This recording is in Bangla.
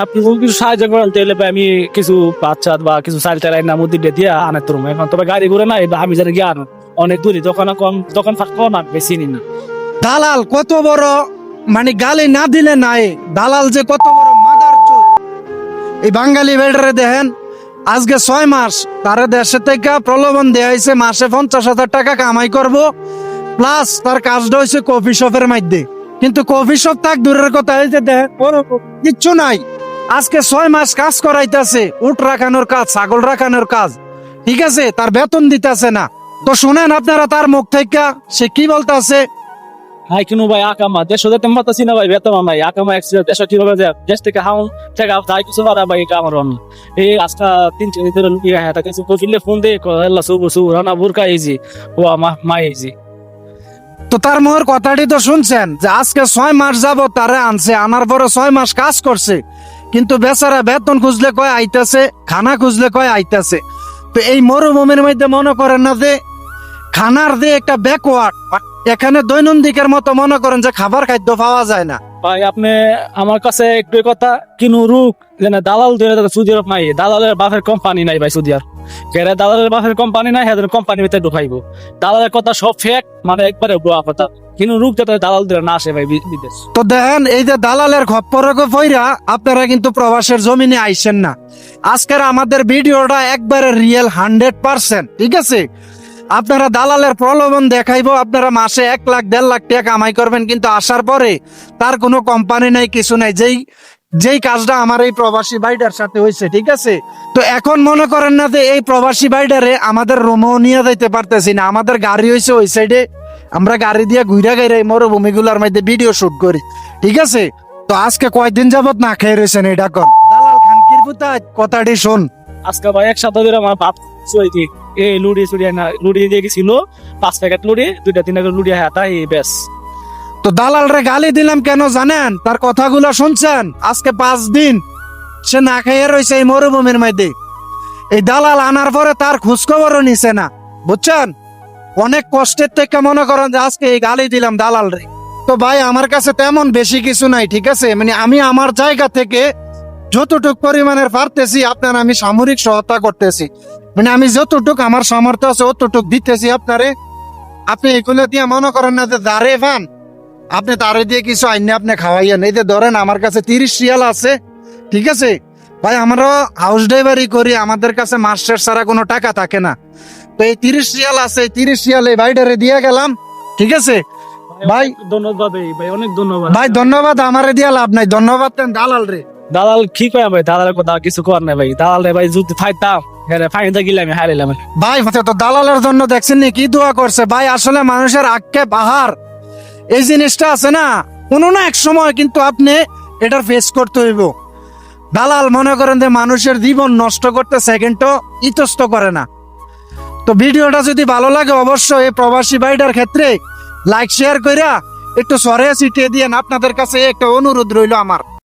আপনি যদি কিছু সাহায্য করেন তাহলে ভাই আমি কিছু বাচ্চা বা কিছু চাল টালাই না মধ্যে দিয়ে আনার তোর এখন তবে গাড়ি ঘুরে না আমি জানি গিয়ে আনো অনেক দূরে দোকানে কম দোকান ফাঁকবো না বেশি নি না। দালাল কত বড়, মানে গালি না দিলে নাই, দালাল যে কত বড় মাদার চোদ। এই বাঙালি বেডারে দেখেন, আজকে 6 মাস তার দেশে থেকে প্রলোভন দেয়া হয়েছে মাসে 50,000 টাকা কামাই করব, প্লাস তার কাজটা হয়েছে কফি শপের মধ্যে। কিন্তু কফি শপ থাক দূরের কথা, হয়েছে দেখেন কিচ্ছু নাই। আজকে 6 মাস কাজ করাইতেছে, উট রাখানোর কাজ, ছাগল রাখানোর কাজ, ঠিক আছে, তার বেতন দিতেছে না। তো শুনেন আপনারা তার মুখ থেকে সে কি বলতেছে। হাই কিনু ভাই আকামা দেশ যেতে মাতাছি না ভাই বেতন নাই আকামা এক্সিডেন্ট দেশ কিভাবে যায় দেশ থেকে হাউন টাকা যাই কিছু পারা ভাই এটা আমার অন্য এই আজকা 3 দিন ধরে ইয়া হ্যাঁ তাকে কইলে ফোন দে আল্লাহ সুবু রানা বুরকা এইজি ও মা এইজি। তো তার মোহর কথাটি তো শুনছেন যে আজকে 6 মাস যাব তারে আনছে, আনার পরে 6 মাস কাজ করছে, কিন্তু বেচারা বেতন খুঁজলে কয় আইতাছে, খানা খুঁজলে কয় আইতাছে। তো এই মরুভূমির মধ্যে মনে করেন না যে খানার যে একটা ব্যাকওয়ার্ড, এখানে দৈনন্দিনের মতো মনে করেন যে খাবার খাদ্য পাওয়া যায় না। ভাই আপনি আমার কাছে একটু কথা কিনু রুক যেন দালাল ধরে সুদি আরব নাই দালালের বাপের কোম্পানি নাই ভাই সুদি আর কেরে দালালের বাপের কোম্পানি নাই হেদের কোম্পানি ভিতরে ঢুকাইবো দালালের কথা সব ফেক মানে একবারে বুয়া কথা কিনু রুক যাতে দালাল ধরে না আসে ভাই বিদেশ। তো দেখেন এই যে দালালের খপ্পরে ফইরা আপনারা কিন্তু প্রবাসের জমিনে আইসেন না। আজকের আমাদের ভিডিওটা একবারে রিয়েল 100%, ঠিক আছে। আপনারা দালালের প্রলোভন দেখাইবো, আপনারা মাসে 1 লাখ 1.5 লাখ টাকা কামাই করবেন, কিন্তু আসার পরে তার কোনো কোম্পানি নাই, কিছু নাই। যেই কাজটা আমার এই প্রবাসী ভাইটার সাথে হয়েছে, ঠিক আছে। তো এখন মনে করেন না যে এই প্রবাসী ভাইটারে আমাদের রোমও নিয়ে যাইতে পারতেছি না, আমাদের গাড়ি হয়েছে ওই সাইডে, আমরা গাড়ি দিয়ে ঘুরে গাইরে এই মরুভূমিগুলোর মধ্যে ভিডিও শুট করি, ঠিক আছে। তো আজকে কয়দিন যাবত না খেয়ে রয়েছেন এটা কর দালাল খানকির পুতায় কথাটি শোন। আজকে ভাই এক সপ্তাহ ধরে আমার বাপ চুইতি এই লুডি চুড়িয়া না লুডি দিয়ে গেছিল 5 প্যাকেট লুডি 2-3 লুডি হ্যাঁ তাই বেশ। তো দালালরে গালি দিলাম কেন জানেন? তার কথাগুলো শুনছেন? আজকে 5 দিন সে না খেয়ে রয়েছে এই মরুভূমির মধ্যে। এই দালাল আনার পরে তার খোঁজখবরও নিছে না, বুঝছেন। অনেক কষ্টের থেকে মনে করেন যে আজকে এই গালি দিলাম দালাল রে। তো ভাই আমার কাছে তেমন বেশি কিছু নাই, ঠিক আছে, মানে আমি আমার জায়গা থেকে যতটুক পরিমাণের পারতেছি আপনার আমি সামরিক সহায়তা করতেছি, মানে আমি যতটুক আমার সামর্থ্য আছে অতটুক দিতেছি আপনারে। আপনি এগুলো দিয়ে মনে করেন না যে দাঁড়ে পান আপনি তারে দিয়ে কিছু আইনে আপনি খাওয়াইয়েন। এই যে ধরেন আমার কাছে 30 রিয়াল আছে, ঠিক আছে ভাই, আমরা হাউস ড্রাইভারি করি, আমাদের কাছে মাস শেষ ছাড়া কোনো টাকা থাকে না। তো এই 30 রিয়াল আছে, 30 রিয়াল এই ভাইটারে দিয়ে গেলাম, ঠিক আছে ভাই। ধন্যবাদ ভাই অনেক ধন্যবাদ ভাই ধন্যবাদ, আমারে দিয়া লাভ নাই, ধন্যবাদ দেন দালাল রে। দালাল কি কয় ভাই দালালের কথা কিছু কর নাই ভাই দালাল রে ভাই যদি ফাইতাম হ্যাঁ ফাইনটা গিলাম হারাইলাম। ভাই তো দালালের জন্য দেখছেন নি কি দোয়া করছে ভাই। আসলে মানুষের আক্কে বাহার এই জিনিসটা আছে না, কোনো না এক সময় কিন্তু আপনি এটার ফেস করতে হইব। দালাল মনে করেন যে মানুষের জীবন নষ্ট করতে সেকেন্ডও ইতস্ত করে না। তো ভিডিওটা যদি ভালো লাগে অবশ্যই এই প্রবাসী ভাইটার ক্ষেত্রে লাইক শেয়ার কইরা একটু সরে ছিটিয়ে দিয়েন। আপনাদের কাছে একটা অনুরোধ রইল আমার।